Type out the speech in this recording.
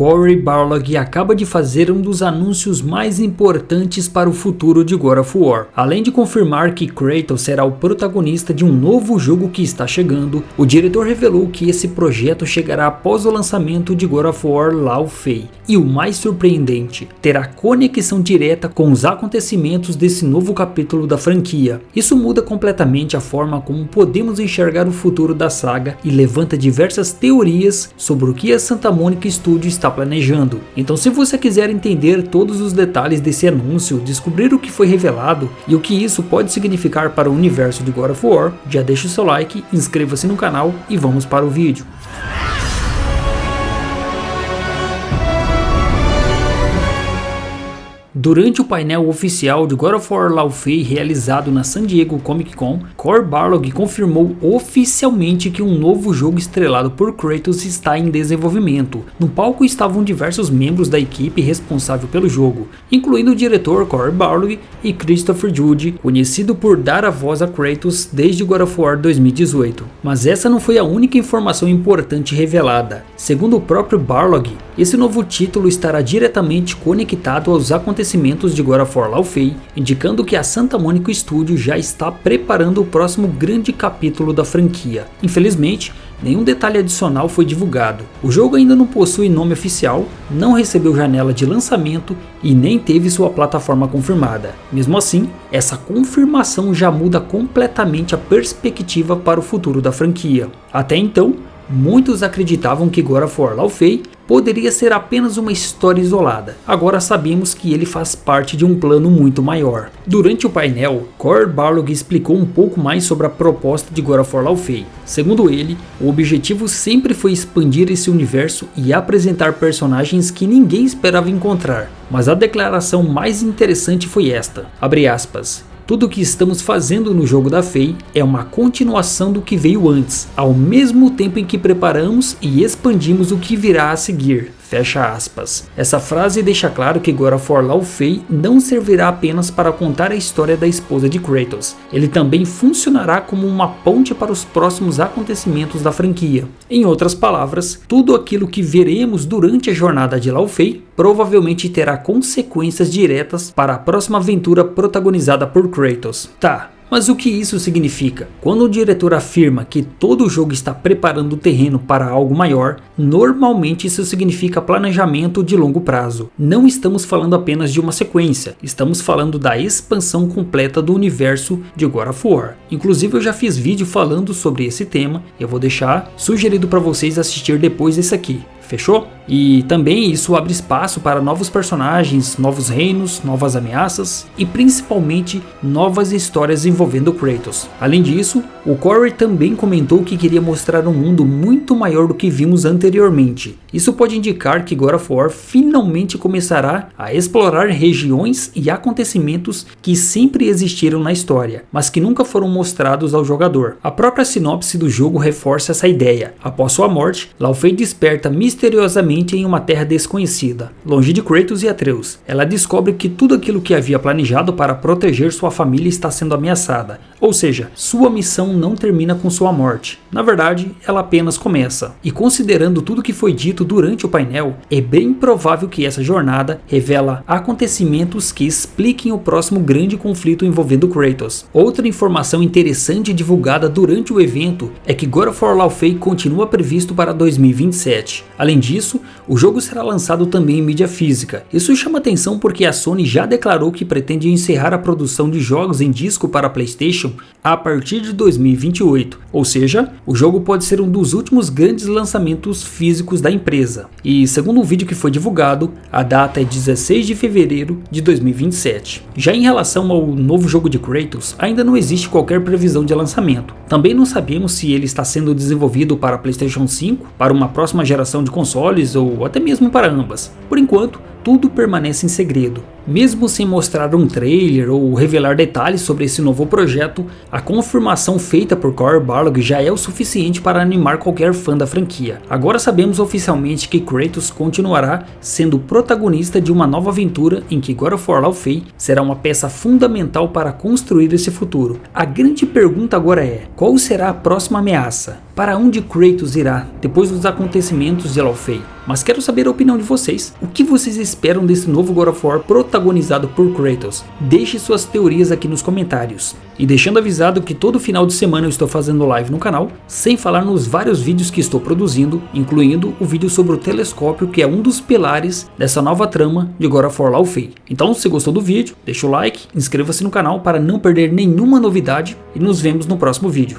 Cory Barlog acaba de fazer um dos anúncios mais importantes para o futuro de God of War. Além de confirmar que Kratos será o protagonista de um novo jogo que está chegando, o diretor revelou que esse projeto chegará após o lançamento de God of War Lao Fei. E o mais surpreendente, terá conexão direta com os acontecimentos desse novo capítulo da franquia. Isso muda completamente a forma como podemos enxergar o futuro da saga e levanta diversas teorias sobre o que a Santa Monica Studios está planejando. Então, se você quiser entender todos os detalhes desse anúncio, descobrir o que foi revelado e o que isso pode significar para o universo de God of War, já deixa o seu like, inscreva-se no canal e vamos para o vídeo. Durante o painel oficial de God of War Lao Fei realizado na San Diego Comic Con, Cory Barlog confirmou oficialmente que um novo jogo estrelado por Kratos está em desenvolvimento. No palco estavam diversos membros da equipe responsável pelo jogo, incluindo o diretor Cory Barlog e Christopher Judge, conhecido por dar a voz a Kratos desde God of War 2018. Mas essa não foi a única informação importante revelada. Segundo o próprio Barlog, esse novo título estará diretamente conectado aos acontecimentos de God of War Lao Fei, indicando que a Santa Monica Studios já está preparando o próximo grande capítulo da franquia. Infelizmente, nenhum detalhe adicional foi divulgado. O jogo ainda não possui nome oficial, não recebeu janela de lançamento e nem teve sua plataforma confirmada. Mesmo assim, essa confirmação já muda completamente a perspectiva para o futuro da franquia. Até então, muitos acreditavam que God of War Lao Fei poderia ser apenas uma história isolada. Agora sabemos que ele faz parte de um plano muito maior. Durante o painel, Cory Barlog explicou um pouco mais sobre a proposta de God of War Lao Fei. Segundo ele, o objetivo sempre foi expandir esse universo e apresentar personagens que ninguém esperava encontrar. Mas a declaração mais interessante foi esta, abre aspas, tudo o que estamos fazendo no jogo da Fei é uma continuação do que veio antes, ao mesmo tempo em que preparamos e expandimos o que virá a seguir. Fecha aspas. Essa frase deixa claro que God of War Lao Fei não servirá apenas para contar a história da esposa de Kratos. Ele também funcionará como uma ponte para os próximos acontecimentos da franquia. Em outras palavras, tudo aquilo que veremos durante a jornada de Lao Fei provavelmente terá consequências diretas para a próxima aventura protagonizada por Kratos. Tá. Mas o que isso significa? Quando o diretor afirma que todo o jogo está preparando o terreno para algo maior, normalmente isso significa planejamento de longo prazo. Não estamos falando apenas de uma sequência, estamos falando da expansão completa do universo de God of War. Inclusive eu já fiz vídeo falando sobre esse tema, eu vou deixar sugerido para vocês assistir depois desse aqui. Fechou? E também isso abre espaço para novos personagens, novos reinos, novas ameaças e principalmente novas histórias envolvendo Kratos. Além disso, o Cory também comentou que queria mostrar um mundo muito maior do que vimos anteriormente. Isso pode indicar que God of War finalmente começará a explorar regiões e acontecimentos que sempre existiram na história, mas que nunca foram mostrados ao jogador. A própria sinopse do jogo reforça essa ideia. Após sua morte, Lao Fei desperta misteriosamente em uma terra desconhecida, longe de Kratos e Atreus. Ela descobre que tudo aquilo que havia planejado para proteger sua família está sendo ameaçada, ou seja, sua missão não termina com sua morte. Na verdade, ela apenas começa. E considerando tudo que foi dito durante o painel, é bem provável que essa jornada revela acontecimentos que expliquem o próximo grande conflito envolvendo Kratos. Outra informação interessante divulgada durante o evento é que God of War Lao Fei continua previsto para 2027. Além disso, o jogo será lançado também em mídia física. Isso chama atenção porque a Sony já declarou que pretende encerrar a produção de jogos em disco para PlayStation a partir de 2028, ou seja, o jogo pode ser um dos últimos grandes lançamentos físicos da empresa. E segundo um vídeo que foi divulgado, a data é 16 de fevereiro de 2027. Já em relação ao novo jogo de Kratos, ainda não existe qualquer previsão de lançamento. Também não sabemos se ele está sendo desenvolvido para PlayStation 5, para uma próxima geração de consoles ou até mesmo para ambas. Por enquanto, tudo permanece em segredo. Mesmo sem mostrar um trailer ou revelar detalhes sobre esse novo projeto, a confirmação feita por Cory Barlog já é o suficiente para animar qualquer fã da franquia. Agora sabemos oficialmente que Kratos continuará sendo o protagonista de uma nova aventura em que God of War Laufey será uma peça fundamental para construir esse futuro. A grande pergunta agora é: qual será a próxima ameaça? Para onde Kratos irá depois dos acontecimentos de Laufey? Mas quero saber a opinião de vocês. O que vocês esperam desse novo God of War protagonizado por Kratos? Deixe suas teorias aqui nos comentários. E deixando avisado que todo final de semana eu estou fazendo live no canal, sem falar nos vários vídeos que estou produzindo, incluindo o vídeo sobre o telescópio, que é um dos pilares dessa nova trama de God of War Laufey. Então, se gostou do vídeo, deixa o like, inscreva-se no canal para não perder nenhuma novidade e nos vemos no próximo vídeo.